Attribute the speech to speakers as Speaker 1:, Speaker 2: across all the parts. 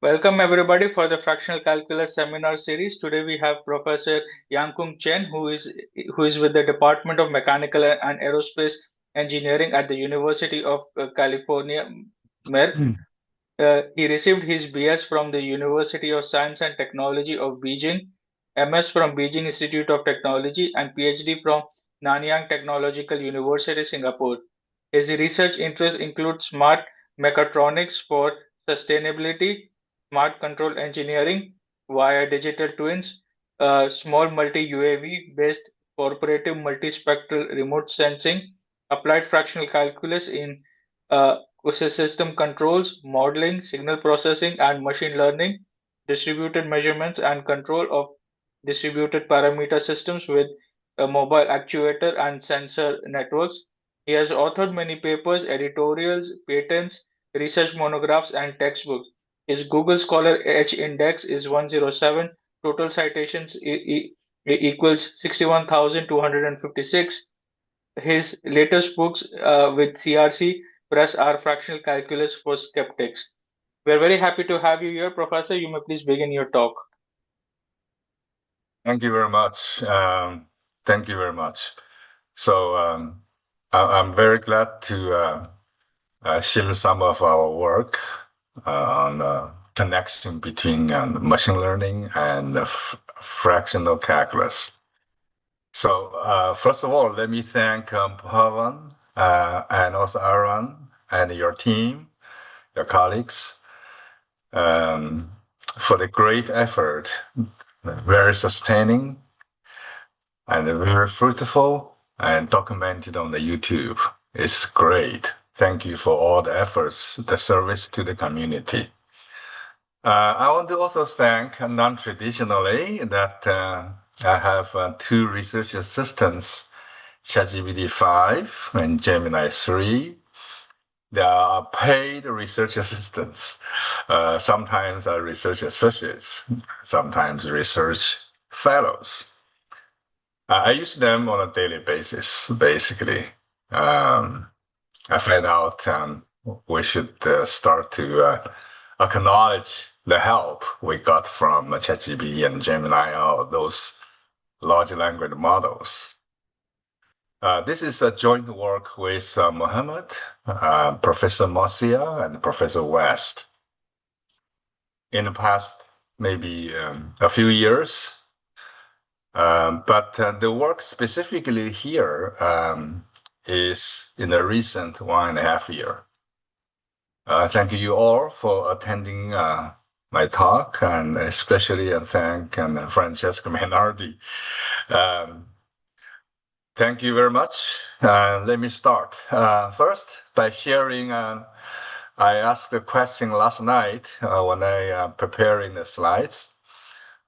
Speaker 1: Welcome everybody for the fractional calculus seminar series. Today we have Professor YangQuan Chen, who is with the Department of Mechanical and Aerospace Engineering at the University of California, Merced. He received his BS from the University of Science and Technology of Beijing, MS from Beijing Institute of Technology, and PhD from Nanyang Technological University, Singapore. His research interests include smart mechatronics for sustainability, smart control engineering via digital twins, small multi-UAV based cooperative multispectral remote sensing, applied fractional calculus in uh, system controls, modeling, signal processing, and machine learning, distributed measurements and control of distributed parameter systems with a mobile actuator and sensor networks. He has authored many papers, editorials, patents, research monographs, and textbooks. His Google Scholar Edge Index is 107, total citations equals 61,256. His latest books with CRC Press are Fractional Calculus for Skeptics. We're very happy to have you here, Professor. You may please begin your talk.
Speaker 2: Thank you very much. Thank you very much. So I'm very glad to share some of our work on connection between machine learning and fractional calculus. So first of all, let me thank Pavan and also Arran and your team, your colleagues, for the great effort, very sustaining and very fruitful and documented on the YouTube. It's great. Thank you for all the efforts, the service to the community. I want to also thank non-traditionally that I have two research assistants, ChatGPT 5 and Gemini 3. They are paid research assistants. Sometimes are research associates, sometimes research fellows. I use them on a daily basis, basically. I find out we should start to acknowledge the help we got from ChatGPT and Gemini, or those large language models. This is a joint work with Mohammed, Professor Marcia, and Professor West. In the past, maybe a few years, but the work specifically here is in the recent 1.5 years. Thank you all for attending my talk, and especially thank Francesca Menardi. Thank you very much. Let me start. First, by sharing, I asked a question last night when I preparing the slides.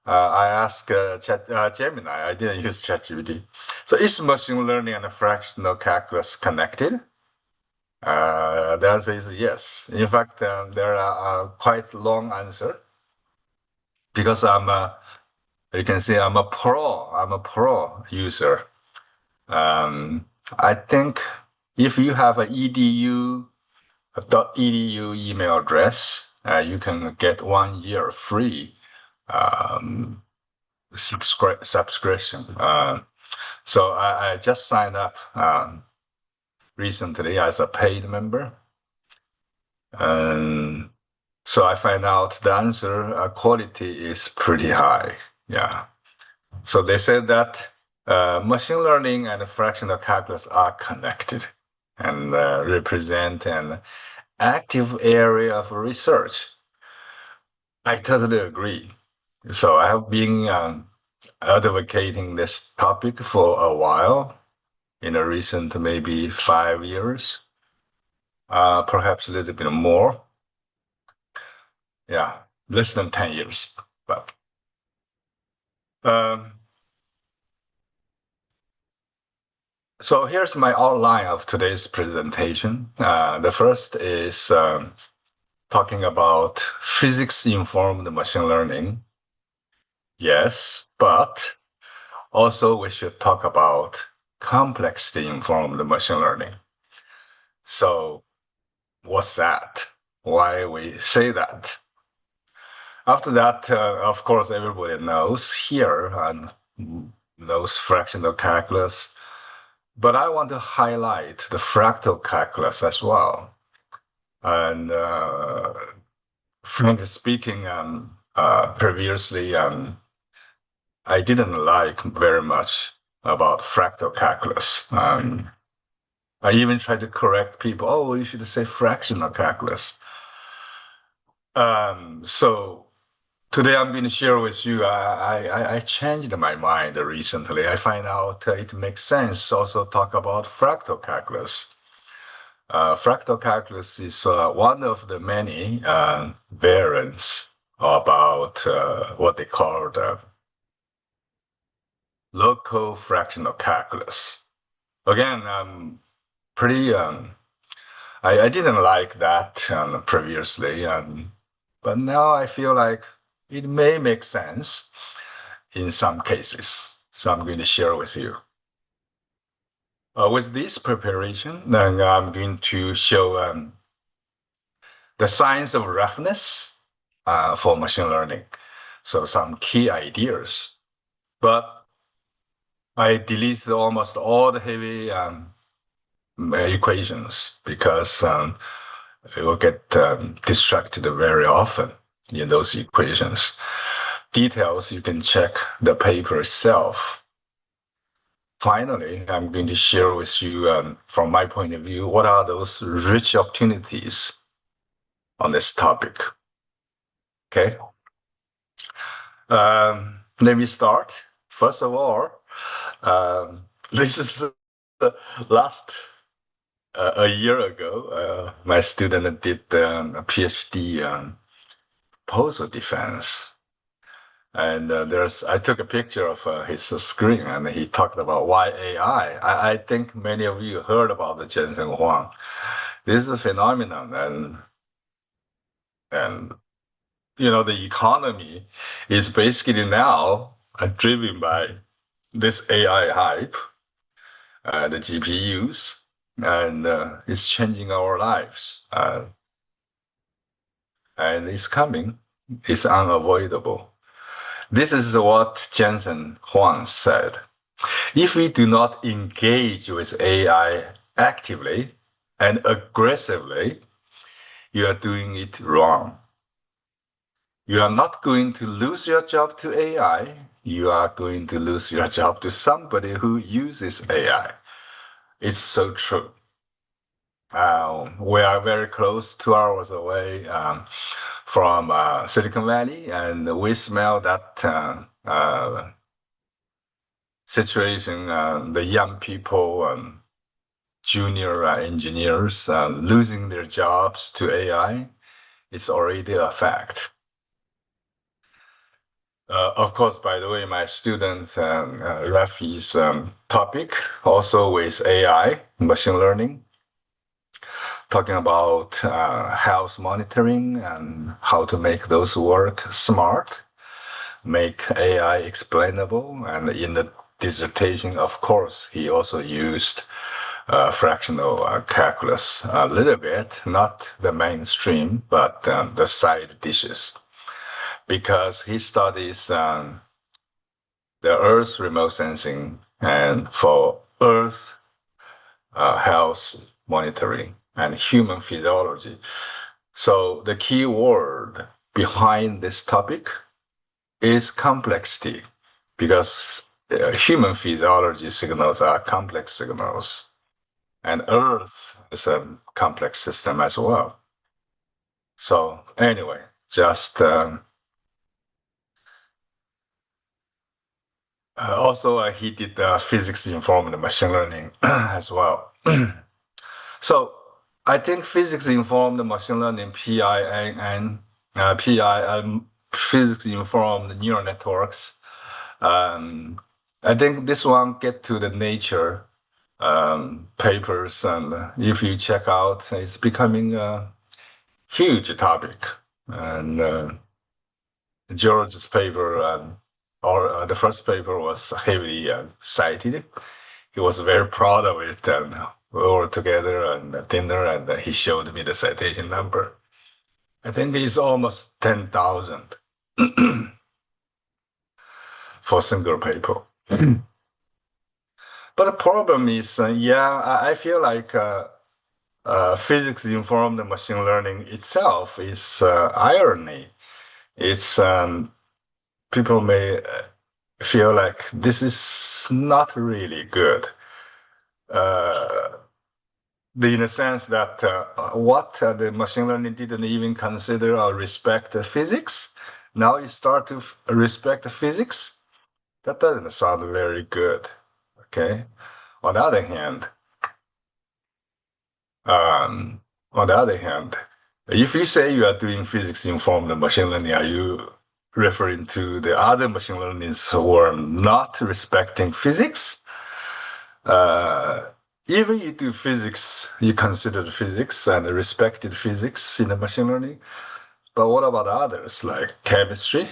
Speaker 2: I asked Gemini, I didn't use ChatGPT. So is machine learning and fractional calculus connected? The answer is yes. In fact, there are quite long answer because you can see I'm a pro user. I think if you have an edu.edu email address, you can get 1 year free subscription. So I just signed up recently as a paid member. So I find out the answer quality is pretty high. Yeah. So they said that machine learning and fractional calculus are connected and represent an active area of research. I totally agree. So I have been advocating this topic for a while, in a recent maybe 5 years, perhaps a little bit more. Yeah, less than 10 years. But so here's my outline of today's presentation. The first is talking about physics-informed machine learning. Yes, but also we should talk about complexity-informed machine learning. So what's that? Why we say that? After that, of course, everybody knows here and knows fractional calculus. But I want to highlight the fractal calculus as well. And frankly speaking, previously, I didn't like very much about fractal calculus. I even tried to correct people. Oh, you should say fractional calculus. So today I'm going to share with you. I changed my mind recently. I find out it makes sense also talk about fractal calculus. Fractal calculus is one of the many variants about what they call the local fractional calculus. Again, pretty. I didn't like that previously, but now I feel like it may make sense in some cases. So I'm going to share with you. With this preparation, then I'm going to show the science of roughness for machine learning. So some key ideas. But I deleted almost all the heavy equations because you will get distracted very often in those equations. Details, you can check the paper itself. Finally, I'm going to share with you, from my point of view, what are those rich opportunities on this topic. Okay. Let me start. First of all, this is the last a year ago. My student did a PhD proposal defense, and I took a picture of his screen, and he talked about why AI. I think many of you heard about the Chen Huang. This is a phenomenon, and the economy is basically now driven by this AI hype, the GPUs, and it's changing our lives. And it's coming. It's unavoidable. This is what Jensen Huang said. If we do not engage with AI actively and aggressively, you are doing it wrong. You are not going to lose your job to AI. You are going to lose your job to somebody who uses AI. It's so true. We are very close, 2 hours away from Silicon Valley, and we smell that situation. The young people, junior engineers losing their jobs to AI. It's already a fact. Of course, by the way, my student Rafi's topic also with AI, machine learning, talking about health monitoring and how to make those work smart, make AI explainable. And in the dissertation, of course, he also used fractional calculus a little bit, not the mainstream, but the side dishes. Because he studies the Earth remote sensing and for Earth health monitoring and human physiology. So the key word behind this topic is complexity, because human physiology signals are complex signals, and Earth is a complex system as well. So anyway, just also he did physics-informed machine learning as well. So I think physics-informed machine learning, PIN, physics-informed neural networks. I think this one get to the Nature papers, and if you check out, it's becoming a huge topic. And George's paper, or the first paper, was heavily cited. He was very proud of it, and we were together at dinner, and he showed me the citation number. I think it's almost 10,000. for single paper. But the problem is, I feel like physics-informed machine learning itself is irony. It's people may feel like this is not really good. In a sense that the machine learning didn't even consider or respect physics. Now you start to respect physics. That doesn't sound very good. Okay. On the other hand, um, if you say you are doing physics-informed machine learning, are you referring to the other machine learnings who are not respecting physics? Even you do physics, you considered physics and respected physics in the machine learning. But what about others like chemistry?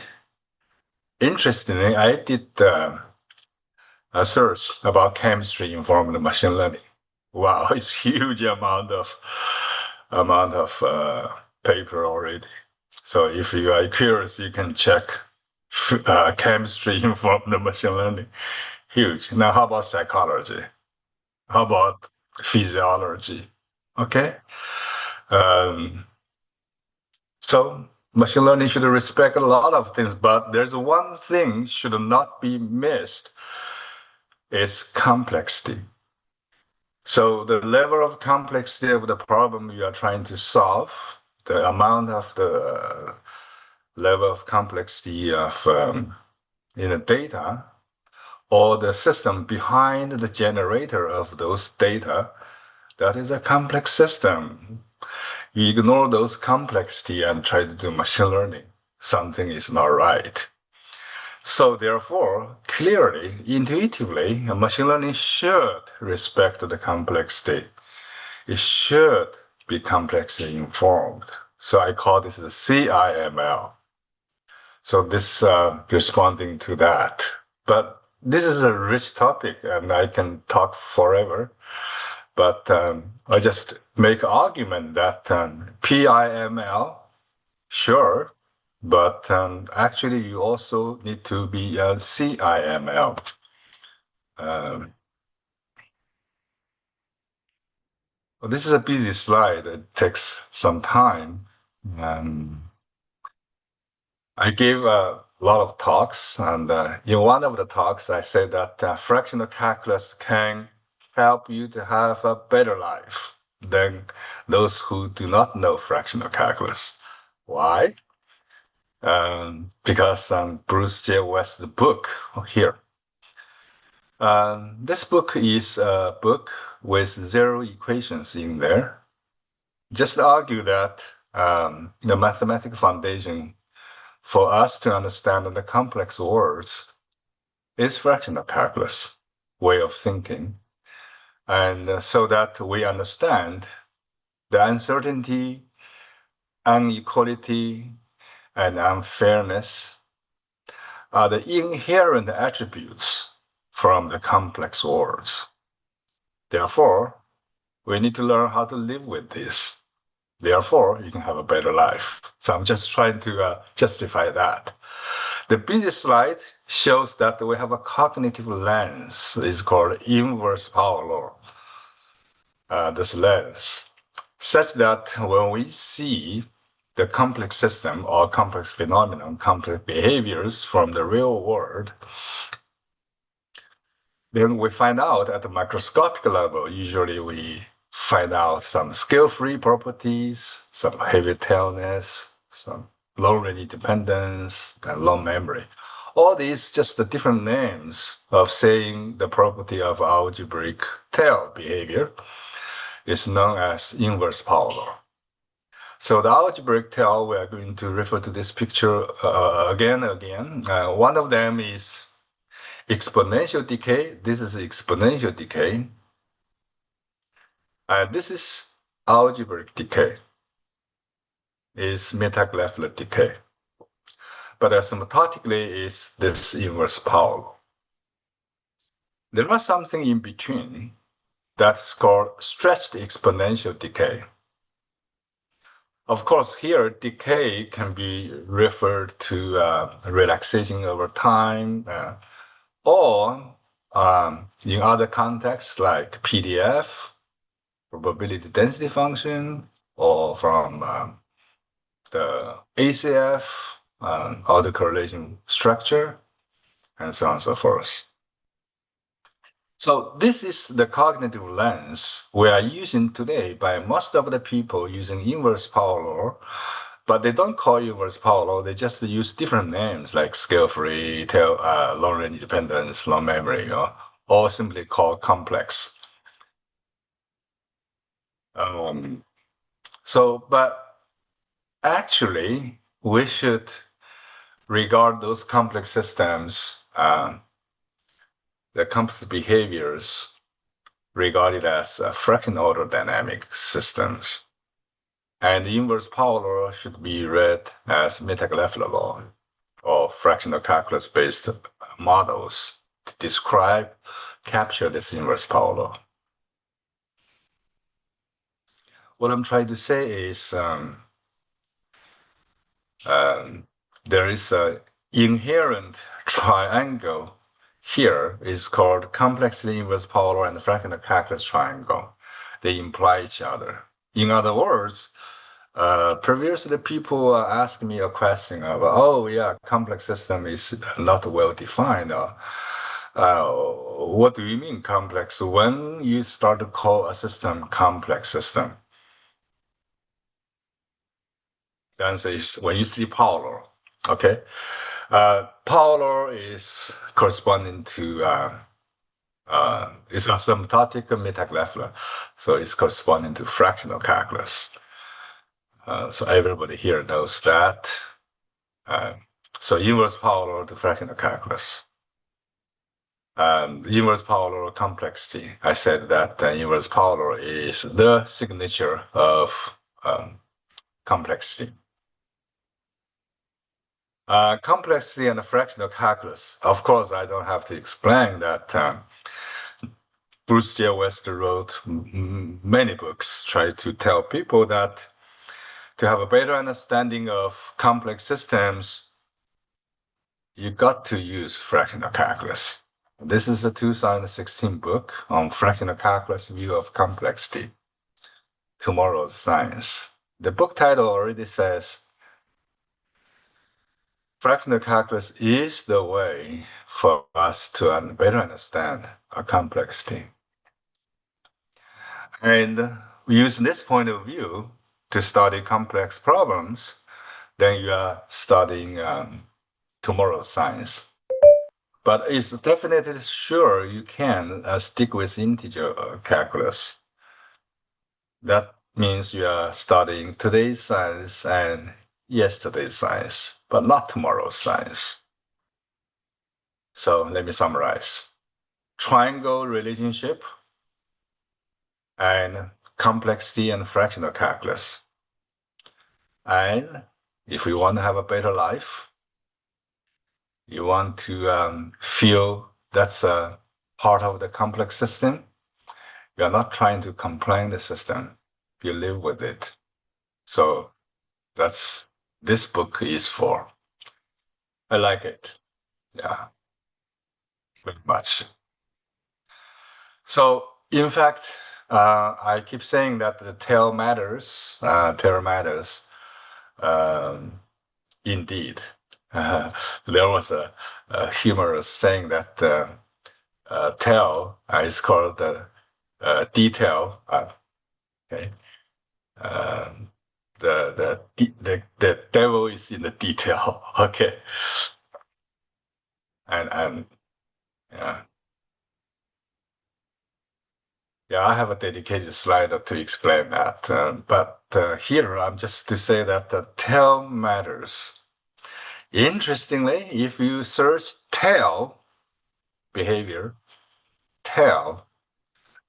Speaker 2: Interestingly, I did a search about chemistry-informed machine learning. Wow, it's huge amount of paper already. So if you are curious, you can check chemistry-informed machine learning. Huge. Now, how about psychology? How about physiology? Okay. So machine learning should respect a lot of things, but there's one thing should not be missed is complexity. So the level of complexity of the problem you are trying to solve, the amount of the level of complexity of data, or the system behind the generator of those data, that is a complex system. You ignore those complexity and try to do machine learning, something is not right. So therefore, clearly, intuitively, machine learning should respect the complexity. It should be complexly informed. So I call this the CIML. So this responding to that. But this is a rich topic and I can talk forever. But I just make argument that PIML, sure, but actually you also need to be CIML. Well, this is a busy slide. It takes some time. I gave a lot of talks, and in one of the talks, I said that fractional calculus can help you to have a better life than those who do not know fractional calculus. Why? Because Bruce J. West's book here. This book is a book with 0 equations in there. Just argue that the mathematical foundation for us to understand the complex words is fractional calculus way of thinking. And so that we understand the uncertainty, inequality, and unfairness are the inherent attributes from the complex words. Therefore, we need to learn how to live with this. Therefore, you can have a better life. So I'm just trying to justify that. The busy slide shows that we have a cognitive lens. It's called inverse power law. This lens, such that when we see the complex system or complex phenomenon, complex behaviors from the real world, then we find out at the microscopic level, usually we find out some scale-free properties, some heavy tailness, some low linear dependence, and low memory. All these just the different names of saying the property of algebraic tail behavior is known as inverse power law. So the algebraic tail, we are going to refer to this picture again and again. One of them is exponential decay. This is exponential decay. This is algebraic decay. Is Mehta decay. But asymptotically is this inverse power law. There are something in between that's called stretched exponential decay. Of course, here decay can be referred to relaxation over time, or in other contexts like PDF, probability density function, or from the ACF, autocorrelation structure, and so on and so forth. So this is the cognitive lens we are using today by most of the people using inverse power law, but they don't call inverse power law. They just use different names like scale-free, long-range dependence, long memory, or simply called complex. But actually, we should regard those complex systems, the complex behaviors, regarded as fractional order dynamic systems. And inverse power law should be read as Mehta law or fractional calculus-based models to describe, capture this inverse power law. What I'm trying to say is there is an inherent triangle here is called complexity inverse power law and fractional calculus triangle. They imply each other. In other words, previously people asked me a question about, oh yeah, complex system is not well defined. What do you mean complex? When you start to call a system complex system, the answer is when you see power law. Okay, power law is corresponding to it's asymptotic Mehta-Leffler, so it's corresponding to fractional calculus. So everybody here knows that. So inverse power law to fractional calculus. Inverse power law complexity. I said that inverse power law is the signature of complexity. Complexity and fractional calculus. Of course, I don't have to explain that. Bruce J. West wrote many books, try to tell people that to have a better understanding of complex systems, you got to use fractional calculus. This is a 2016 book on fractional calculus view of complexity, Tomorrow's Science. The book title already says fractional calculus is the way for us to better understand our complexity. And using this point of view to study complex problems, then you are studying tomorrow's science. But it's definitely sure you can stick with integer calculus. That means you are studying today's science and yesterday's science, but not tomorrow's science. So let me summarize. Triangle relationship and complexity and fractional calculus. And if you want to have a better life, you want to feel that's a part of the complex system, you're not trying to complain the system, you live with it. So that's this book is for. I like it. Yeah, very much. So in fact, I keep saying that the tail matters. Tail matters. Indeed. There was a humorous saying that tail is called detail. Okay. The devil is in the detail. Okay. And yeah. Yeah, I have a dedicated slide to explain that. But here I'm just to say that the tail matters. Interestingly, if you search tail behavior, tail,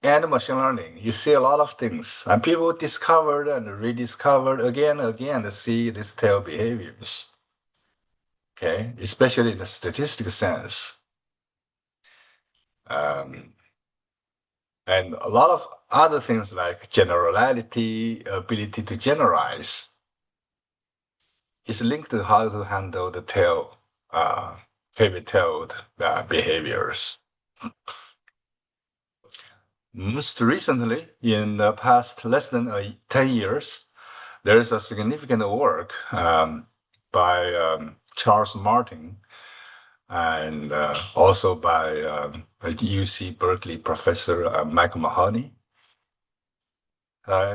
Speaker 2: and machine learning, you see a lot of things. And people discovered and rediscovered again and again to see these tail behaviors. Okay, especially in the statistical sense. And a lot of other things like generality, ability to generalize. is linked to how to handle the heavy-tailed behaviors. Most recently, in the past less than 10 years, there is a significant work by Charles Martin and also by UC Berkeley professor Mike Mahoney.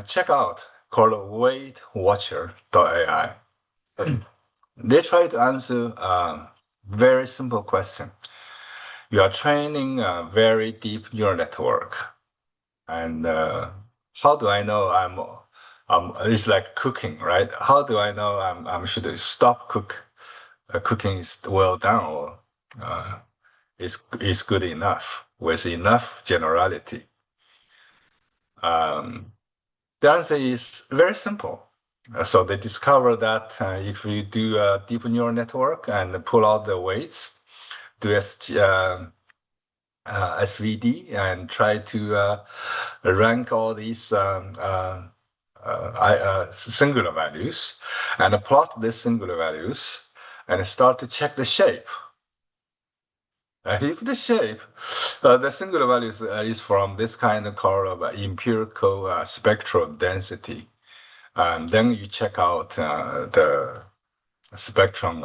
Speaker 2: Check out called weightwatcher.ai. They try to answer a very simple question. You are training a very deep neural network, and how do I know it's like cooking, right? How do I know I should stop cooking is well done or is good enough with enough generality? The answer is very simple. So they discover that if you do a deep neural network and pull out the weights, do SVD and try to rank all these singular values and plot these singular values and start to check the shape. If the shape, the singular value is from this kind of called empirical spectral density, then you check out the spectrum,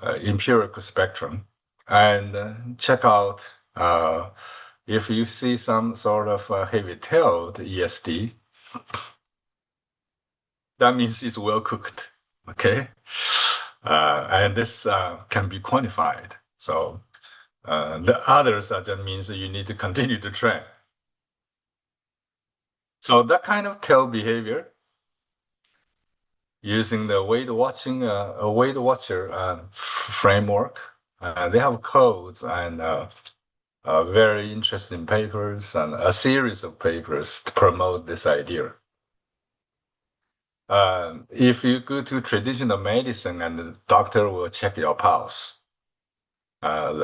Speaker 2: empirical spectrum, and check out if you see some sort of heavy-tailed ESD, that means it's well cooked, okay? And this can be quantified. So the others just means that you need to continue to train. So that kind of tail behavior using the weight watcher framework, they have codes and very interesting papers and a series of papers to promote this idea. If you go to traditional medicine and the doctor will check your pulse,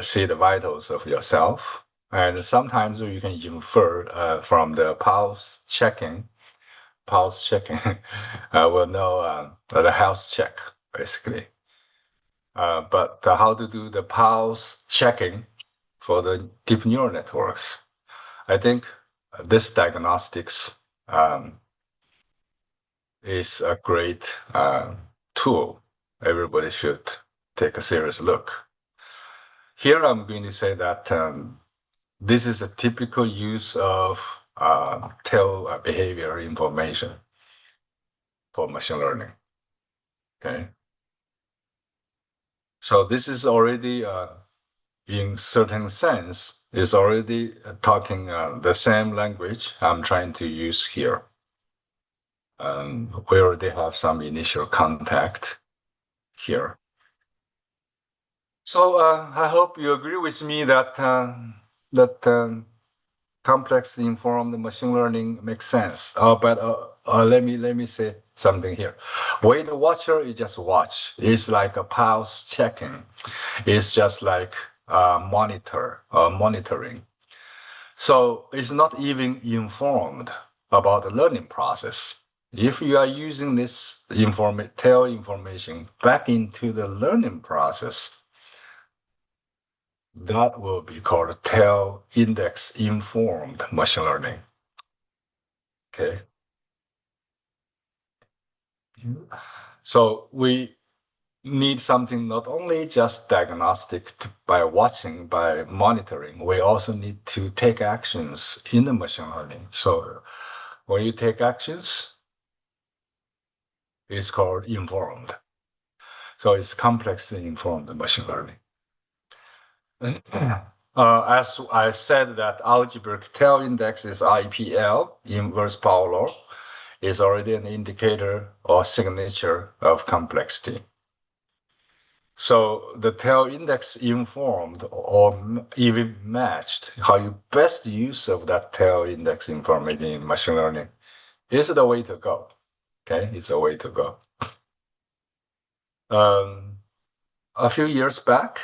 Speaker 2: see the vitals of yourself, and sometimes you can infer from the pulse checking, will know the health check, basically. But how to do the pulse checking for the deep neural networks? I think this diagnostics is a great tool. Everybody should take a serious look. Here I'm going to say that this is a typical use of tail behavior information for machine learning. Okay. So this is already, in certain sense, is already talking the same language I'm trying to use here. We already have some initial contact here. So I hope you agree with me that complex informed machine learning makes sense. But let me say something here. Weight watcher is just watch. It's like a pulse checking. It's just like monitoring. So it's not even informed about the learning process. If you are using this tail information back into the learning process, that will be called tail index informed machine learning. Okay. So we need something not only just diagnostic by watching, by monitoring, we also need to take actions in the machine learning. So when you take actions, it's called informed. So it's complexly informed machine learning. As I said that algebraic tail index is IPL, inverse power law, is already an indicator or signature of complexity. So the tail index informed or even matched how you best use of that tail index information in machine learning is the way to go. Okay, it's the way to go. A few years back,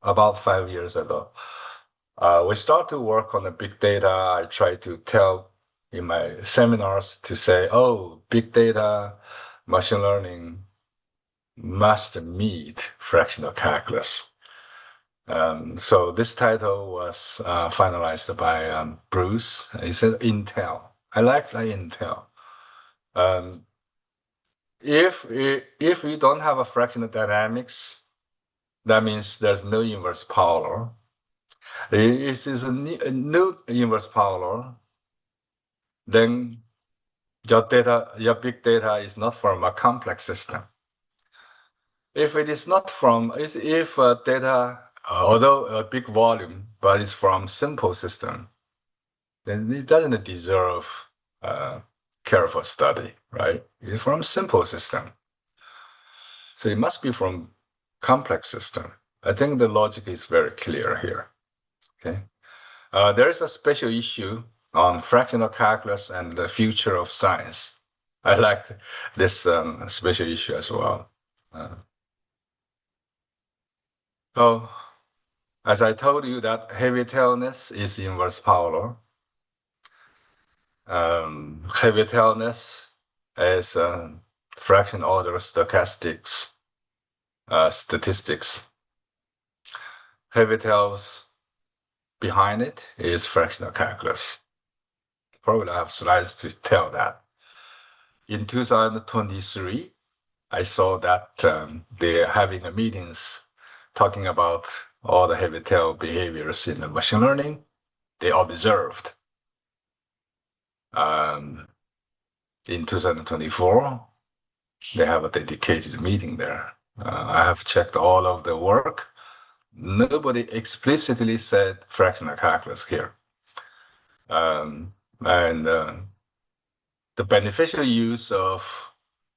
Speaker 2: about 5 years ago, we started to work on the big data. I try to tell in my seminars to say, oh, big data, machine learning must meet fractional calculus. So this title was finalized by Bruce. He said Intel. I like that Intel. Um, if you don't have a fractional dynamics, that means there's no inverse power law. If it's a new inverse power law, then your big data is not from a complex system. If it is not from, if data, although a big volume, but it's from simple system, then it doesn't deserve careful study, right? It's from simple system. So it must be from complex system. I think the logic is very clear here, okay? There is a special issue on fractional calculus and the future of science. I like this special issue as well. So, as I told you that heavy tailness is inverse power law. Heavy tailness is fraction order statistics. Heavy tails behind it is fractional calculus. Probably I have slides to tell that. In 2023, I saw that they're having meetings talking about all the heavy tail behaviors in the machine learning. They observed in 2024, they have a dedicated meeting there. I have checked all of the work. Nobody explicitly said fractional calculus here. And the beneficial use of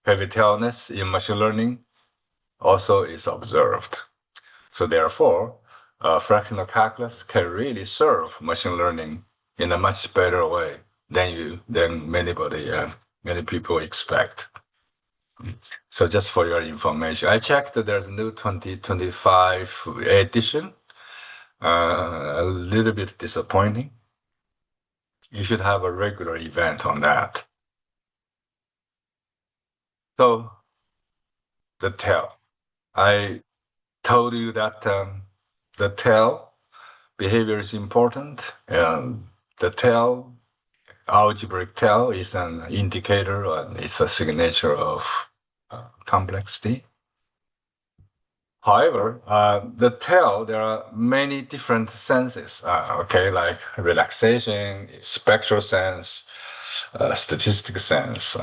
Speaker 2: heavy tailness in machine learning also is observed. So therefore, fractional calculus can really serve machine learning in a much better way than many people expect. So just for your information, I checked that there's a new 2025 edition. A little bit disappointing. You should have a regular event on that. So the tail. I told you that the tail behavior is important. The tail, algebraic tail, is an indicator and it's a signature of complexity. However, the tail, there are many different senses, okay, like relaxation, spectral sense, statistic sense.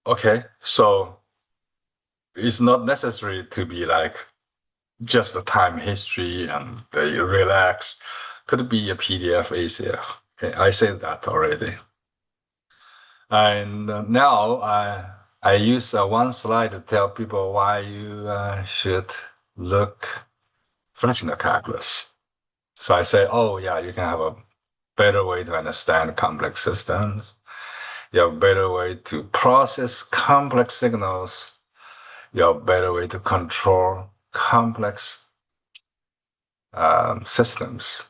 Speaker 2: Okay, so it's not necessary to be like just a time history and they relax. Could be a PDF, ACF. Okay, I said that already. And now I use one slide to tell people why you should look fractional calculus. So I say, oh yeah, you can have a better way to understand complex systems. You have a better way to process complex signals. You have a better way to control complex systems.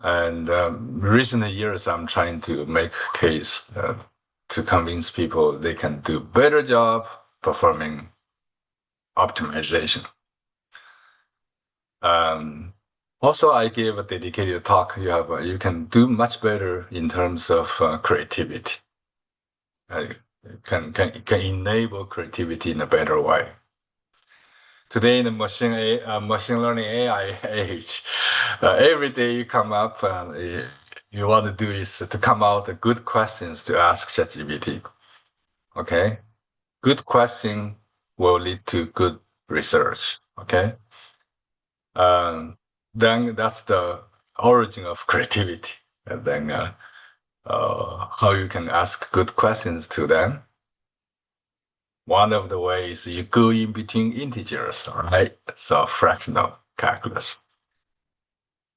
Speaker 2: And recent years, I'm trying to make a case to convince people they can do better job performing optimization. Also, I gave a dedicated talk. You can do much better in terms of creativity. Can enable creativity in a better way. Today in the machine learning AI age, every day you come up and you want to do is to come out with good questions to ask ChatGPT. Okay, good question will lead to good research. Okay. Then that's the origin of creativity. And then how you can ask good questions to them. One of the ways you go in between integers, right? So fractional calculus.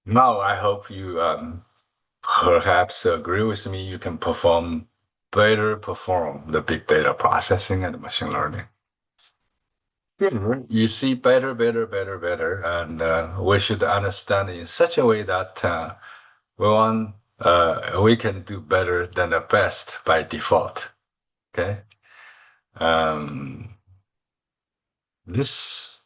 Speaker 2: Now I hope you perhaps agree with me. You can better perform the big data processing and machine learning. You see better, and we should understand in such a way that we want we can do better than the best by default. Okay. Um, this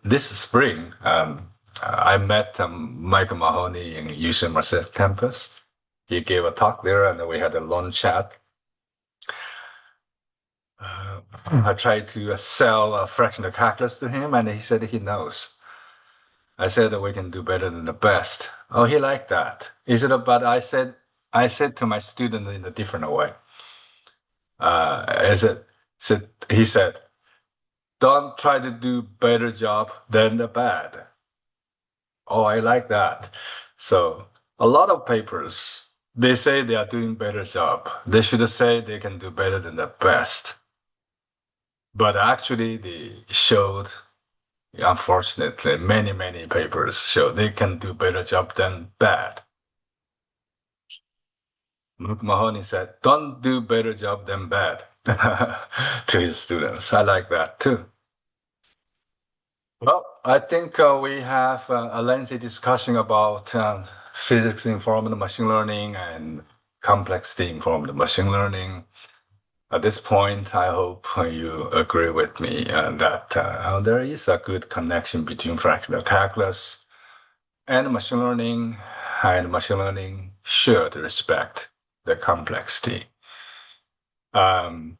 Speaker 2: this spring, I met Michael Mahoney in UC Merced campus. He gave a talk there, and we had a long chat. I tried to sell a fractional calculus to him, and he said he knows. I said that we can do better than the best. Oh, he liked that. He said, but I said to my student in a different way. He said, don't try to do better job than the bad. Oh, I like that. So a lot of papers, they say they are doing better job. They should say they can do better than the best. But actually, they showed, unfortunately, many papers show they can do better job than bad. Luke Mahoney said, don't do better job than bad to his students. I like that too. Well, I think we have a lengthy discussion about physics-informed machine learning and complexity-informed machine learning. At this point, I hope you agree with me that there is a good connection between fractional calculus and machine learning should respect the complexity. Now,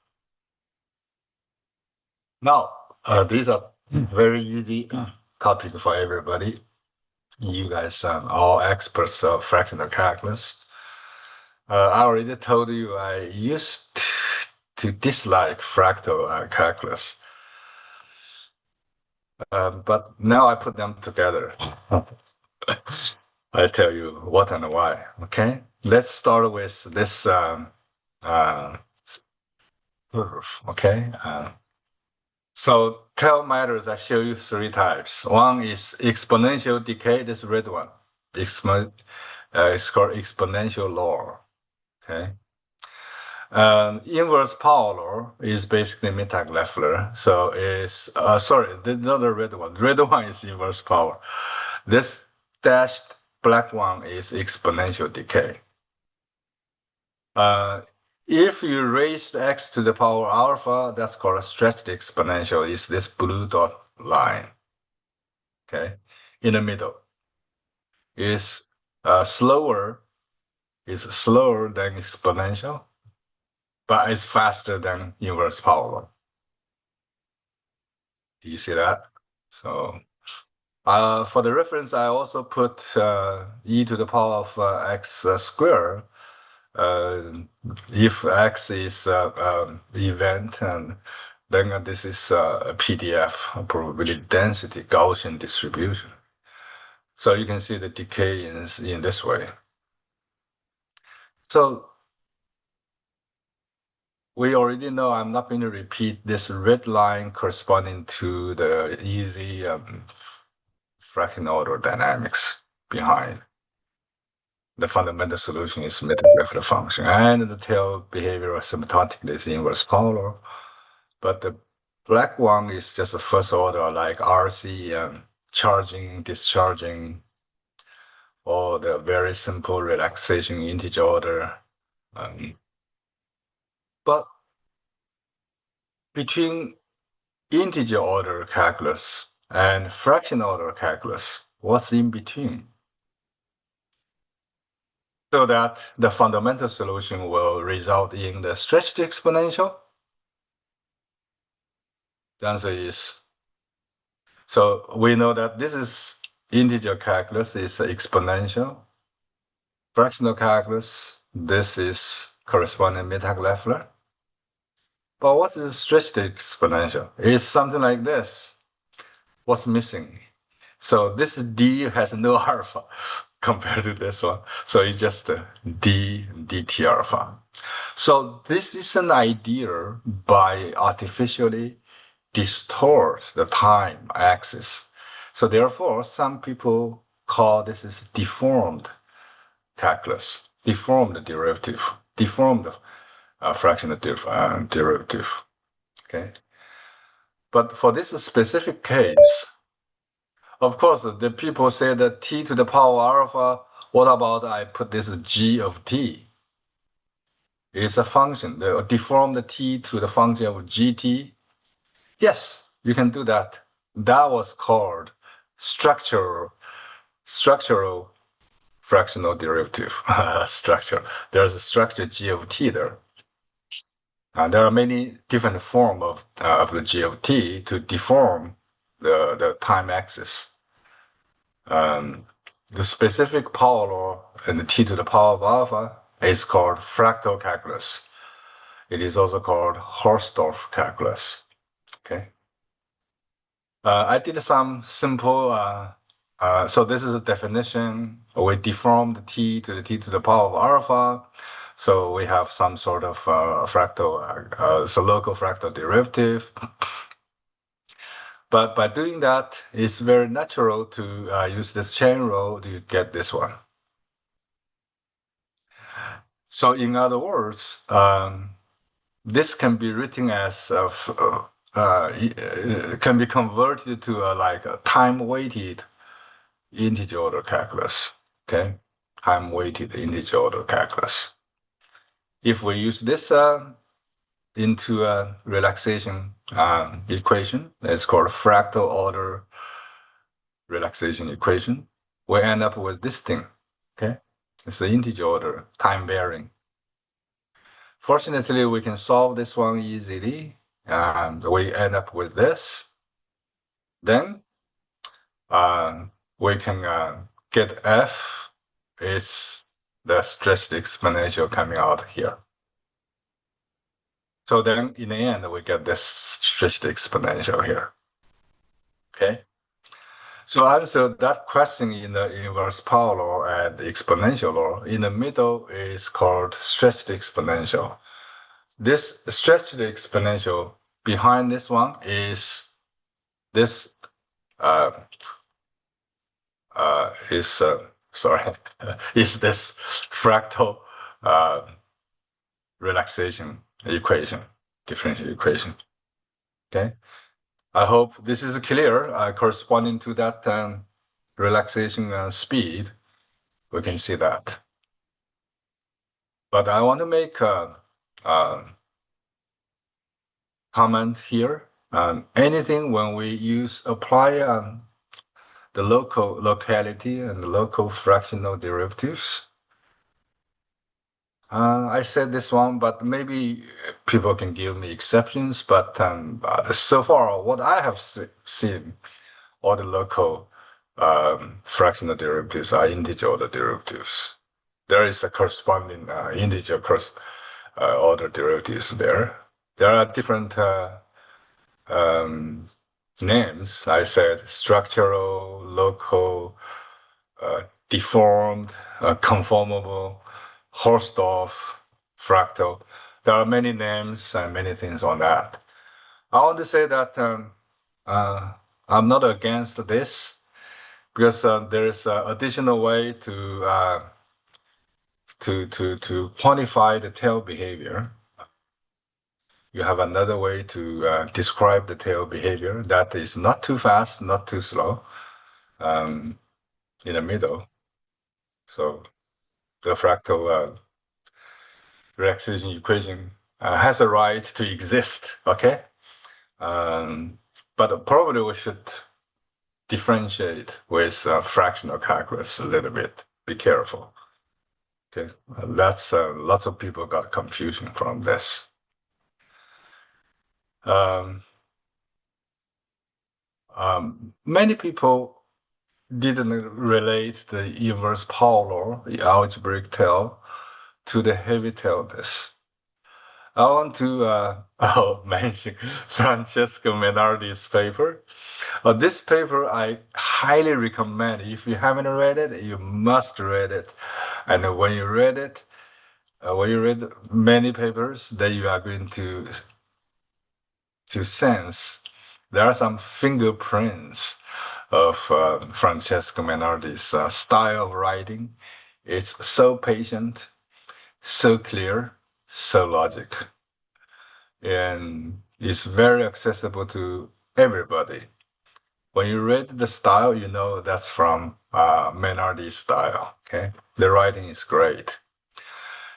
Speaker 2: these are very easy topic for everybody. You guys are all experts of fractional calculus. I already told you I used to dislike fractal calculus, but now I put them together. I'll tell you what and why. Okay, let's start with this proof. Okay. So tell matters, I show you three types. One is exponential decay, this red one. It's called exponential law. Okay. Inverse power law is basically Mittag-Leffler. So it's sorry, not the red one. The red one is inverse power. This dashed black one is exponential decay. If you raise x to the power alpha, that's called a stretched exponential. It's this blue dot line. Okay, in the middle is slower. Is slower than exponential, but it's faster than inverse power law. Do you see that? So for the reference, I also put e to the power of x squared. If x is event, and then this is a PDF, a probability density Gaussian distribution. So you can see the decay in this way. So we already know, I'm not going to repeat this red line corresponding to the easy fractional order dynamics behind. The fundamental solution is Mittag-Leffler function, and the tail behavior asymptotically is inverse polar. But the black one is just a first order, like RC charging, discharging, or the very simple relaxation integer order. But between integer order calculus and fractional order calculus, what's in between? So that the fundamental solution will result in the stretched exponential? The answer is, so we know that this is integer calculus is exponential. Fractional calculus, this is corresponding Mittag-Leffler. But what is stretched exponential? It's something like this. What's missing? So this D has no alpha compared to this one. So it's just dt alpha. So this is an idea by artificially distort the time axis. So therefore, some people call this is deformed calculus, deformed derivative, deformed fractional derivative. Okay. But for this specific case, of course, the people say that t to the power alpha What about I put this g of t? It's a function. Deform the t to the function of gt. Yes, you can do that. That was called structural fractional derivative structure. There's a structure g of t there. There are many different forms of the g of t to deform the time axis. The specific power law in the t to the power of alpha is called fractal calculus. It is also called Hausdorff calculus. Okay. I did some simple. So this is a definition. We deform the t to the power of alpha. So we have some sort of fractal, so local fractal derivative. But by doing that, it's very natural to use this chain rule to get this one. So in other words, this can be written as can be converted to like a time-weighted integer order calculus. Okay, time-weighted integer order calculus. If we use this into a relaxation equation, it's called fractal order relaxation equation, we end up with this thing. Okay, it's the integer order, time varying. Fortunately, we can solve this one easily, and we end up with this. Then we can get f is the stretched exponential coming out here. So then in the end, we get this stretched exponential here. Okay. So answer that question in the inverse power law and exponential law. In the middle is called stretched exponential. This stretched exponential behind this one is this is this fractal relaxation equation, differential equation. Okay. I hope this is clear, corresponding to that relaxation speed. We can see that. But I want to make a comment here. Anything when we apply the locality and the local fractional derivatives. I said this one, but maybe people can give me exceptions. But so far, what I have seen, all the local fractional derivatives are integer order derivatives. There is a corresponding integer order derivatives there. There are different names. I said structural, local, deformed, conformable, Hausdorff, fractal. There are many names and many things on that. I want to say that I'm not against this because there is an additional way to quantify the tail behavior. You have another way to describe the tail behavior that is not too fast, not too slow, in the middle. So the fractal relaxation equation has a right to exist, okay? But probably we should differentiate with fractional calculus a little bit. Be careful. Okay, that's lots of people got confusion from this. Many people didn't relate the inverse power law, the algebraic tail, to the heavy tailness. I want to mention Francesco Menardi's paper. This paper I highly recommend. If you haven't read it, you must read it. And when you read it, when you read many papers, then you are going to sense there are some fingerprints of Francesco Menardi's style of writing. It's so patient, so clear, so logic, and it's very accessible to everybody. When you read the style, you know that's from Menardi's style. Okay, the writing is great.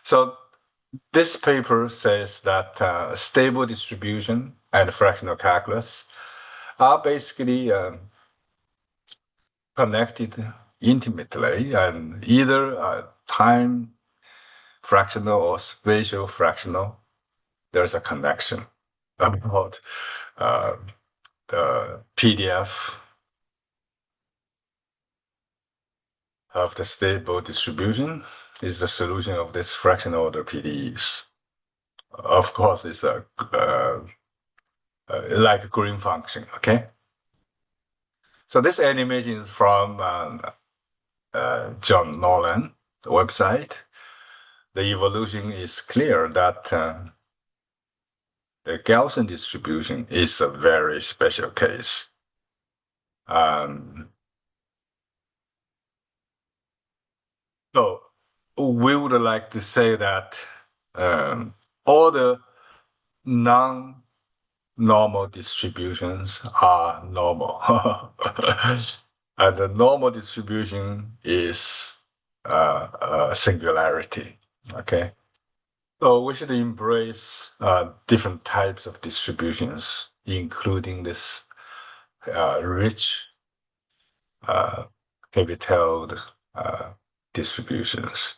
Speaker 2: So this paper says that stable distribution and fractional calculus are basically connected intimately, and either time fractional or spatial fractional, there's a connection about uh, the PDF of the stable distribution is the solution of this fractional order PDEs. Of course, it's like a green function, okay? So this animation is from John Nolan, the website. The evolution is clear that the Gaussian distribution is a very special case. So we would like to say that all the non-normal distributions are normal. And the normal distribution is a singularity, okay? So we should embrace different types of distributions, including this rich heavy-tailed distributions.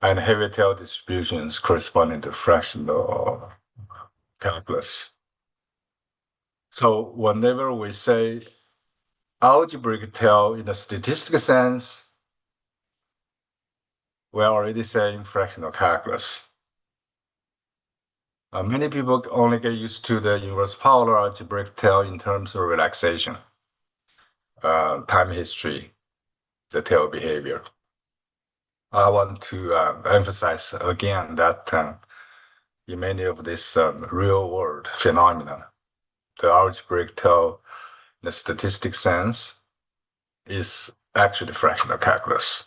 Speaker 2: And heavy-tailed distributions corresponding to fractional or calculus. So whenever we say algebraic tail in a statistical sense, we're already saying fractional calculus. Many people only get used to the inverse polar algebraic tail in terms of relaxation, time history, the tail behavior. I want to emphasize again that in many of these real world phenomena, the algebraic tail in the statistic sense is actually fractional calculus.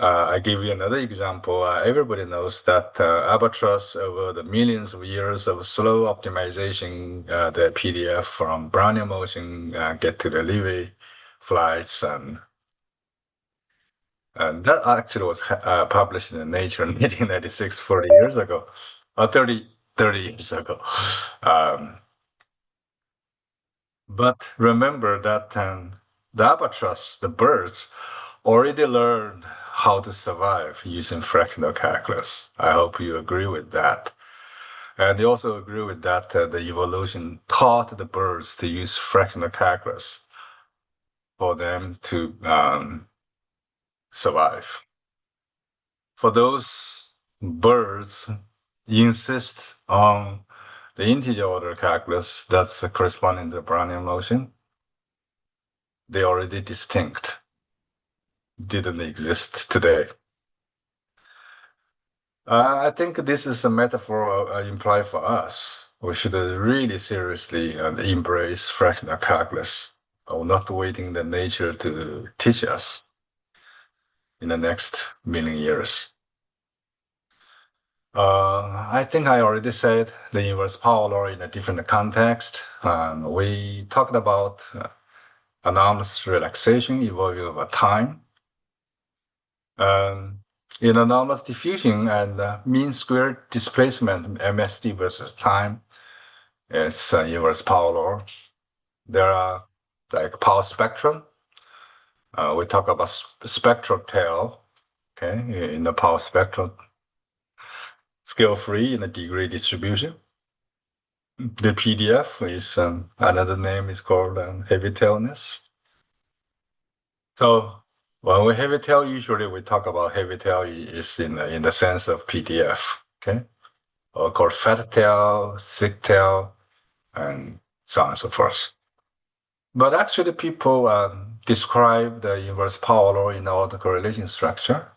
Speaker 2: I give you another example. Everybody knows that albatross over the millions of years of slow optimization, the PDF from Brownian motion get to the Levy flights, and that actually was published in Nature in 1996, 40 years ago, or 30 years ago. But remember that the albatross, the birds, already learned how to survive using fractional calculus. I hope you agree with that. And you also agree with that the evolution taught the birds to use fractional calculus for them to survive. For those birds insist on the integer order calculus that's corresponding to the Brownian motion, they already distinct, didn't exist today. I think this is a metaphor implied for us. We should really seriously embrace fractional calculus, or not waiting the nature to teach us in the next million years. I think I already said the inverse power law in a different context. We talked about anomalous relaxation evolving over time. In anomalous diffusion and mean square displacement, MSD versus time, it's inverse power law. There are like power spectrum. We talk about spectral tail, okay, in the power spectrum, scale free in a degree distribution. The PDF is another name is called heavy tailness. So when we heavy tail, usually we talk about heavy tail is in the sense of PDF, okay, or called fat tail, thick tail, and so on and so forth. But actually, people describe the inverse power law in the autocorrelation structure,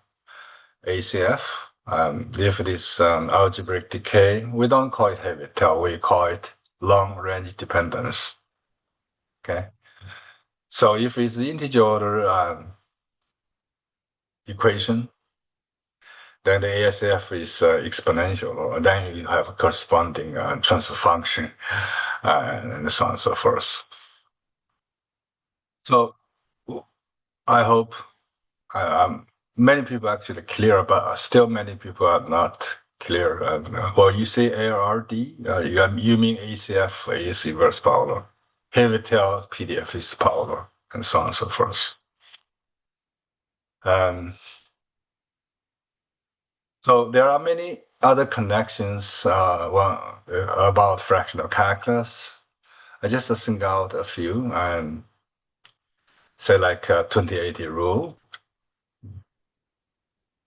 Speaker 2: ACF. If it is algebraic decay, we don't call it heavy tail, we call it long range dependence. Okay. So if it's the integer order equation, then the ASF is exponential, or then you have a corresponding transfer function, and so on and so forth. So I hope many people actually clear, but still many people are not clear. Well, you say ARD, you mean ACF is reverse polar. Heavy tail PDF is polar, and so on and so forth. So there are many other connections about fractional calculus. I just single out a few and say like 2080 rule.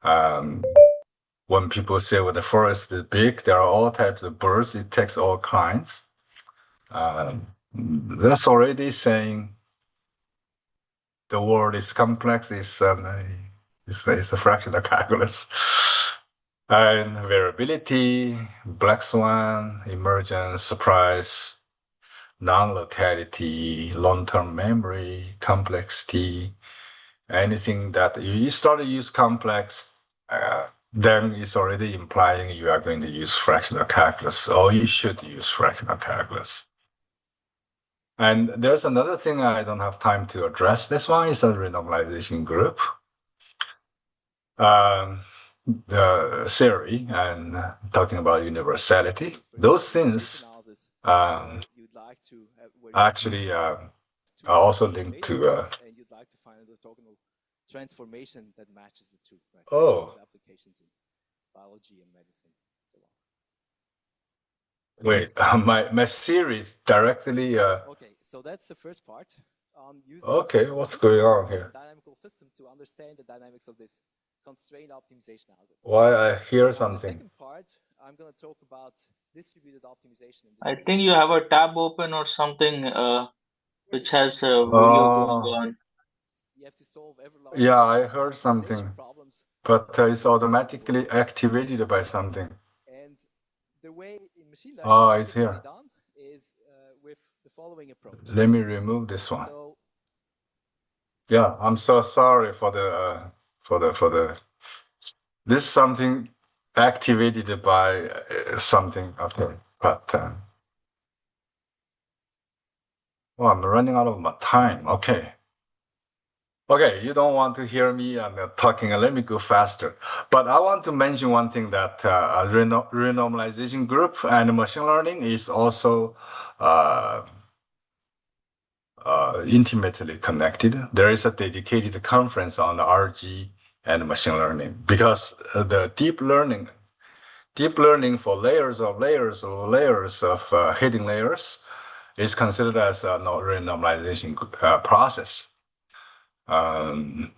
Speaker 2: Um, when people say when the forest is big, there are all types of birds. It takes all kinds. That's already saying the world is complex. It's a fractional calculus. And variability, black swan, emergence, surprise, non-locality, long-term memory, complexity, anything that you start to use complex, then it's already implying you are going to use fractional calculus, or you should use fractional calculus. And there's another thing I don't have time to address. This one is a renormalization group. The theory and talking about universality. Those things actually are also linked to
Speaker 3: and you'd like to find an orthogonal transformation that matches the two, right?
Speaker 2: oh
Speaker 3: Applications in biology and medicine and so on.
Speaker 2: wait my series directly
Speaker 3: Okay, so that's the first part.
Speaker 2: Okay, what's going on here?
Speaker 3: Dynamical system to understand the dynamics of this constraint optimization algorithm.
Speaker 2: Why I hear something.
Speaker 3: The second part, I'm going to talk about distributed optimization.
Speaker 1: I think you have a tab open or something which has a video going on.
Speaker 3: You have to solve
Speaker 2: yeah, I heard something, but it's automatically activated by something.
Speaker 3: And the way in machine learning
Speaker 2: it's here.
Speaker 3: Done is with the following approach.
Speaker 2: Let me remove this one.
Speaker 3: So,
Speaker 2: yeah, I'm so sorry for the this is something activated by something. Okay, but oh, I'm running out of my time. Okay. Okay, you don't want to hear me talking. Let me go faster. But I want to mention one thing that renormalization group and machine learning is also intimately connected. There is a dedicated conference on the RG and machine learning because the deep learning for layers of layers of layers of hidden layers is considered as a renormalization process. But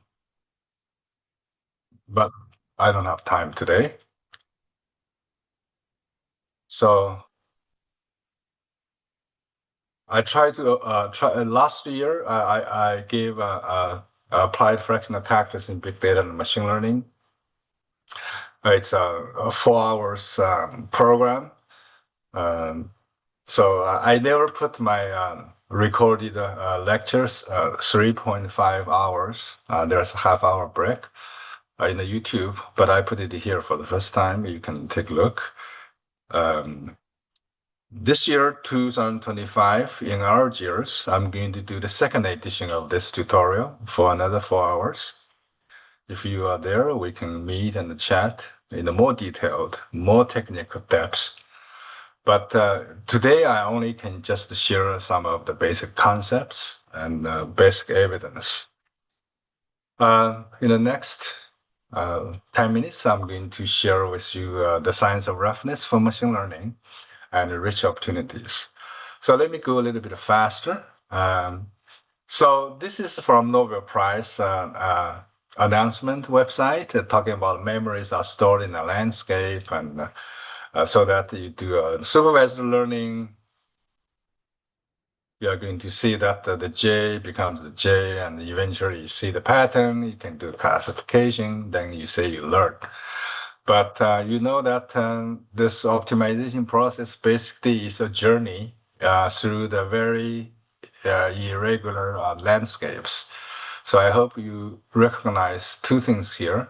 Speaker 2: I don't have time today. So I tried to last year. I gave applied fractional calculus in big data and machine learning. It's a 4 hours program. So I never put my recorded lectures 3.5 hours. There's a half-hour break in the YouTube, but I put it here for the first time. You can take a look. This year, 2025, in Algiers, I'm going to do the second edition of this tutorial for another 4 hours. If you are there, we can meet and chat in a more detailed, more technical depths. But today, I only can just share some of the basic concepts and basic evidence. In the next 10 minutes, I'm going to share with you the science of roughness for machine learning and rich opportunities. So let me go a little bit faster. So this is from Nobel Prize announcement website talking about memories are stored in a landscape and so that you do supervised learning. You are going to see that the J becomes the J, and eventually you see the pattern. You can do classification. Then you say you learn. But you know that this optimization process basically is a journey through the very irregular landscapes. So I hope you recognize two things here.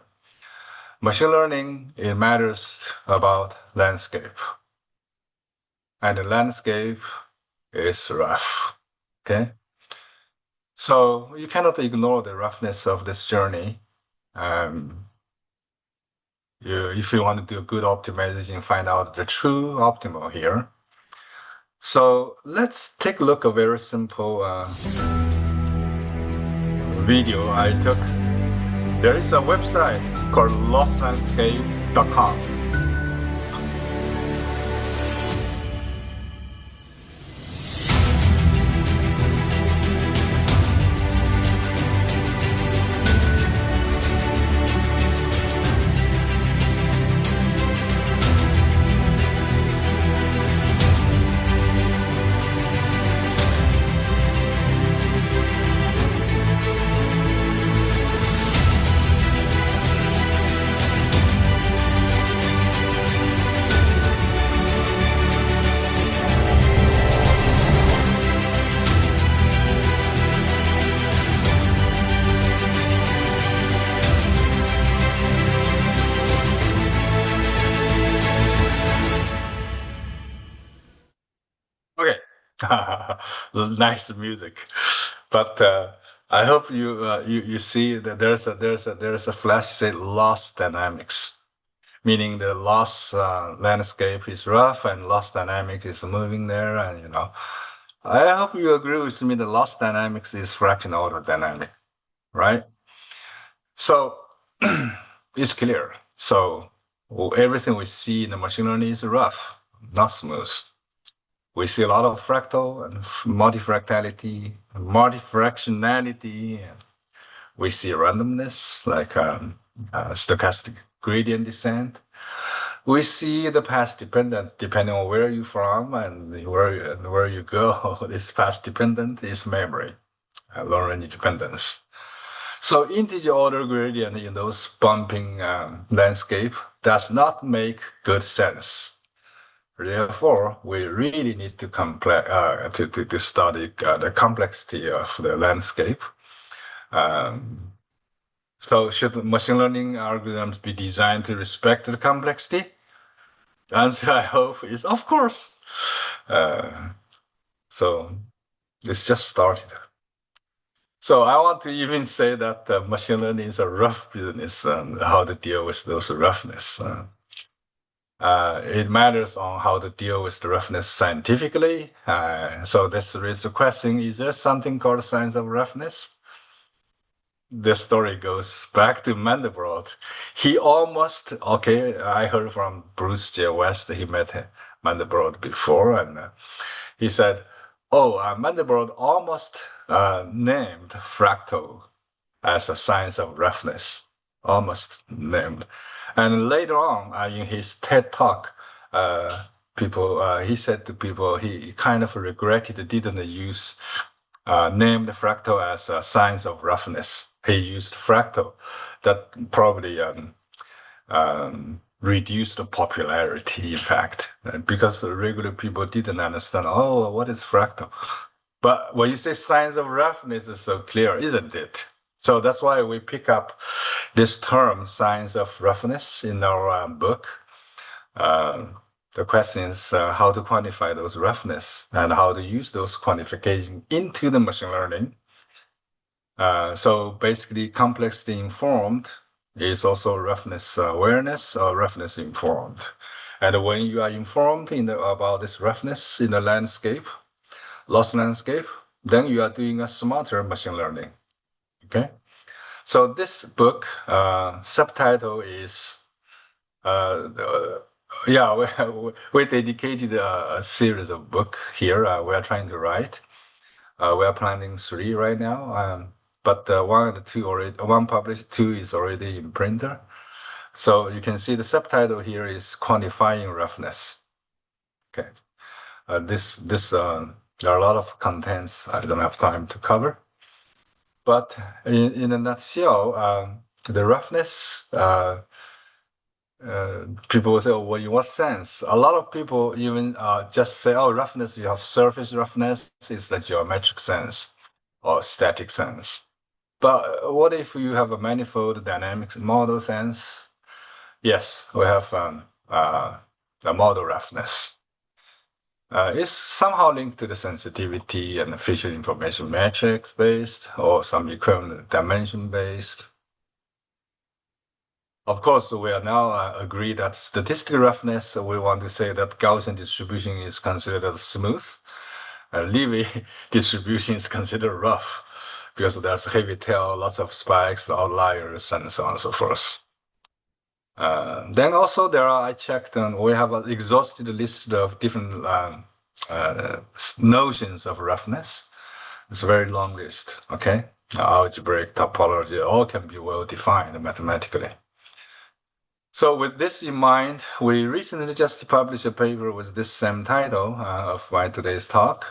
Speaker 2: Machine learning, it matters about landscape. And the landscape is rough. Okay? So you cannot ignore the roughness of this journey. If you want to do good optimization, find out the true optimal here. So let's take a look at a very simple video I took. There is a website called lostlandscape.com. Okay, nice music, but I hope you see that there's a flash say loss dynamics, meaning the loss landscape is rough and loss dynamics is moving there, and I hope you agree with me. The loss dynamics is fractional order dynamic, right? So it's clear. So everything we see in the machine learning is rough, not smooth. We see a lot of fractal and multifractionality. And we see randomness, like stochastic gradient descent. We see the path dependent, depending on where you're from and where you go. This path dependent is memory, long range dependence. So integer order gradient in those bumping landscape does not make good sense. Therefore, we really need to study the complexity of the landscape. So should machine learning algorithms be designed to respect the complexity? The answer, I hope, is of course. So it's just started. So I want to even say that machine learning is a rough business and how to deal with those roughness. It matters on how to deal with the roughness scientifically. So this raises the question, is there something called science of roughness? The story goes back to Mandelbrot. I heard from Bruce J. West, he met Mandelbrot before, and he said, Mandelbrot almost named fractal as a science of roughness, almost named. And later on, in his TED talk, he said to people he kind of regretted didn't use named fractal as a science of roughness. He used fractal. That probably reduced the popularity, in fact, because the regular people didn't understand, what is fractal? But when you say science of roughness, is so clear, isn't it? So that's why we pick up this term, science of roughness, in our book. The question is how to quantify those roughness and how to use those quantification into the machine learning. So basically, complexity informed is also roughness awareness or roughness informed. And when you are informed about this roughness in the landscape, loss landscape, then you are doing a smarter machine learning. Okay, so this book subtitle is we dedicated a series of book here. We are trying to write. We are planning 3 right now, but one published, 2 is already in printer. So you can see the subtitle here is quantifying roughness. Okay, there are a lot of contents I don't have time to cover. But in a nutshell, the roughness, people will say, in what sense? A lot of people even just say, roughness, you have surface roughness, is the geometric sense or static sense. But what if you have a manifold dynamics model sense? Yes, we have the model roughness. is somehow linked to the sensitivity and the feature information matrix based or some equivalent dimension based. Of course, we are now agree that statistical roughness, we want to say that Gaussian distribution is considered smooth. Levy distribution is considered rough because there's heavy tail, lots of spikes, outliers, and so on and so forth. Then also I checked and we have an exhausted list of different notions of roughness. It's a very long list, okay? Algebraic topology, all can be well defined mathematically. So with this in mind, we recently just published a paper with this same title of my today's talk.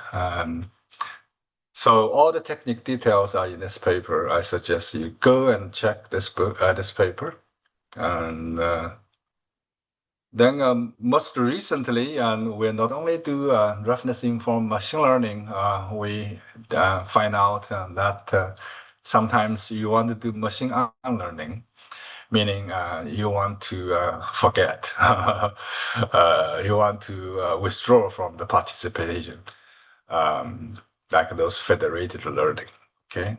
Speaker 2: So all the technical details are in this paper. I suggest you go and check this book, this paper. And then most recently, we not only do roughness-informed machine learning, we find out that sometimes you want to do machine unlearning, meaning you want to forget, you want to withdraw from the participation, like those federated learning, okay?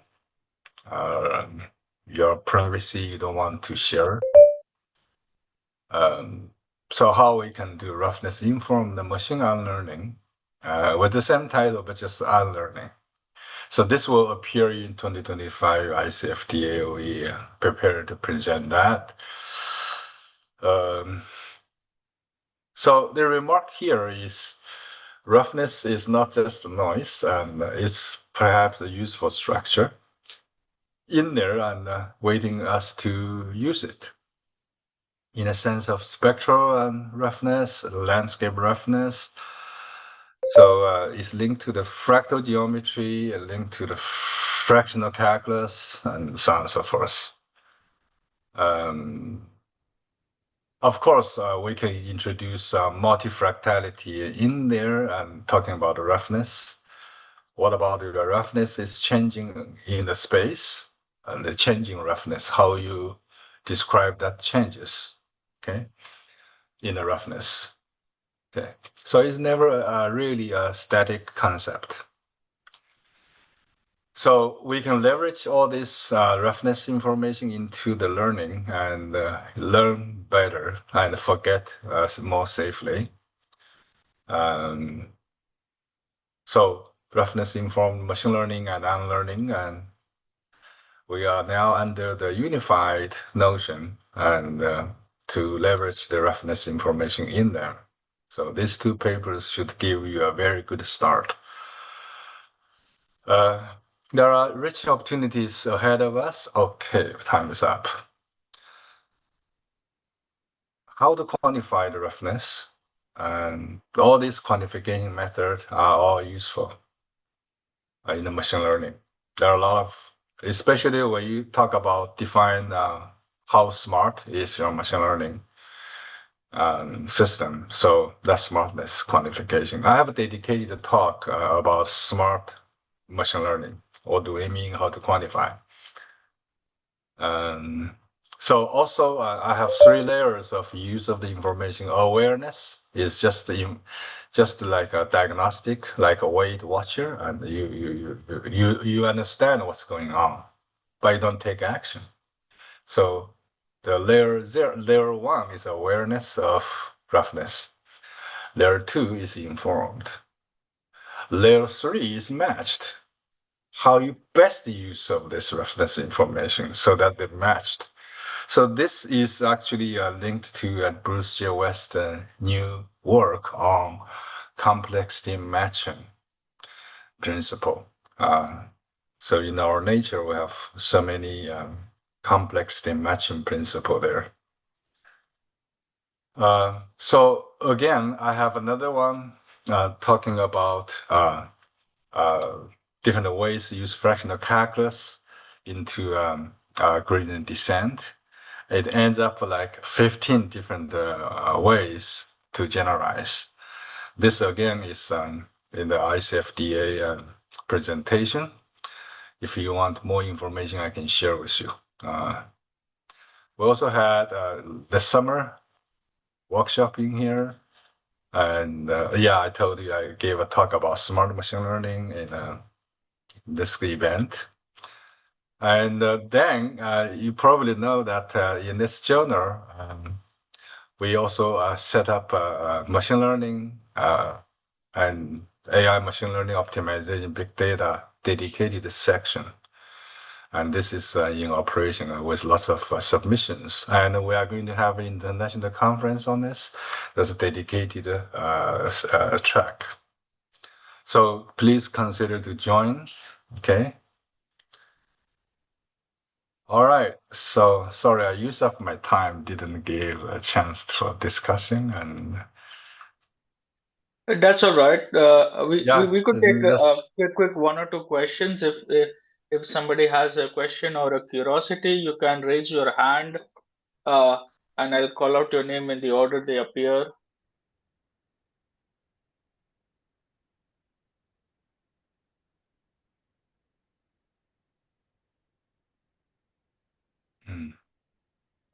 Speaker 2: Your privacy you don't want to share. So how we can do roughness-informed machine unlearning with the same title, but just unlearning. So this will appear in 2025 ICFDA. We prepared to present that. So the remark here is roughness is not just a noise, and it's perhaps a useful structure in there and waiting us to use it. In a sense of spectral roughness, landscape roughness. So it's linked to the fractal geometry, linked to the fractional calculus, and so on and so forth. Of course, we can introduce multifractality in there and talking about the roughness. What about the roughness is changing in the space and the changing roughness, how you describe that changes, okay, in the roughness. Okay, so it's never really a static concept. So we can leverage all this roughness information into the learning and learn better and forget more safely. So roughness-informed machine learning and unlearning, and we are now under the unified notion and to leverage the roughness information in there. So these two papers should give you a very good start. There are rich opportunities ahead of us. Okay, time is up. How to quantify the roughness? And all these quantification methods are all useful in the machine learning. There are a lot of, especially when you talk about define how smart is your machine learning system. So that's smartness quantification. I have a dedicated talk about smart machine learning. What do we mean? How to quantify? So also I have three layers of use of the information. Awareness is just like a diagnostic, like a Weight Watcher, and you understand what's going on, but you don't take action. So the layer one is awareness of roughness. Layer two is informed. Layer three is matched. How you best use of this roughness information so that they're matched. So this is actually linked to Bruce J. West's new work on complexity matching principle. So in our nature, we have so many complexity matching principle there. So again, I have another one talking about different ways to use fractional calculus into gradient descent. It ends up like 15 different ways to generalize. This again is in the ICFDA presentation. If you want more information, I can share with you. We also had the summer workshop in here. And yeah, I told you I gave a talk about smart machine learning in this event. And then you probably know that in this journal, we also set up machine learning and AI machine learning optimization big data dedicated section. And this is in operation with lots of submissions. And we are going to have an international conference on this. There's a dedicated track. So please consider to join. Okay. All right. So sorry, I used up my time, didn't give a chance for discussing. And
Speaker 1: That's all right.
Speaker 2: yeah,
Speaker 1: We could take a
Speaker 2: let's.
Speaker 1: quick one or two questions. If somebody has a question or a curiosity, you can raise your hand, uh, and I'll call out your name in the order they appear.
Speaker 2: Hmm.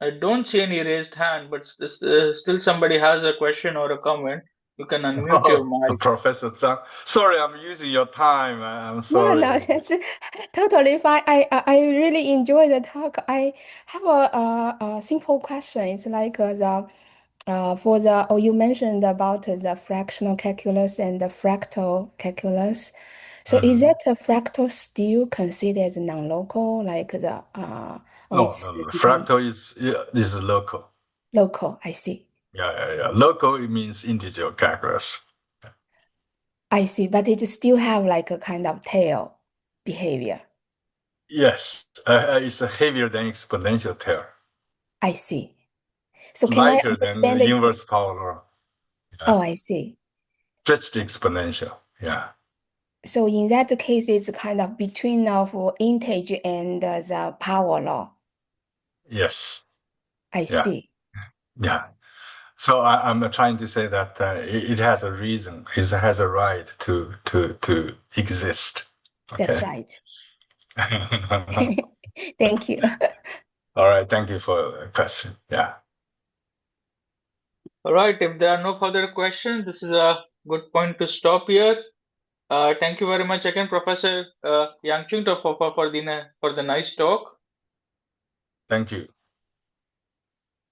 Speaker 1: I don't see any raised hand, but still somebody has a question or a comment. You can unmute your
Speaker 2: Oh,
Speaker 1: mic.
Speaker 2: Professor Zhang. Sorry, I'm using your time. I'm
Speaker 4: No, no,
Speaker 2: sorry.
Speaker 4: that's totally fine. I really enjoy the talk. I have a simple question. It's like the for the you mentioned about the fractional calculus and the fractal calculus. So is
Speaker 2: Mhm.
Speaker 4: that a fractal still considered as non-local, like the or
Speaker 2: No,
Speaker 4: it's
Speaker 2: no, no.
Speaker 4: become
Speaker 2: Fractal is local.
Speaker 4: local? I see.
Speaker 2: Yeah. Local, it means integer calculus.
Speaker 4: I see, but it still have like a kind of tail behavior.
Speaker 2: Yes, it's heavier than exponential tail,
Speaker 4: I see. So can I
Speaker 2: lighter than the
Speaker 4: understand it?
Speaker 2: inverse power law. Yeah.
Speaker 4: Oh, I see.
Speaker 2: Stretched exponential. Yeah.
Speaker 4: So in that case, it's kind of between of integer and the power law.
Speaker 2: Yes.
Speaker 4: I
Speaker 2: Yeah.
Speaker 4: see.
Speaker 2: Yeah. So I'm trying to say that it has a reason. It has a right to exist.
Speaker 4: That's
Speaker 2: Okay.
Speaker 4: right. Thank you.
Speaker 2: All right. Thank you for the question. Yeah.
Speaker 1: All right. If there are no further questions, this is a good point to stop here. Thank you very much again, Professor Yang Chung, for the nice talk.
Speaker 2: Thank you.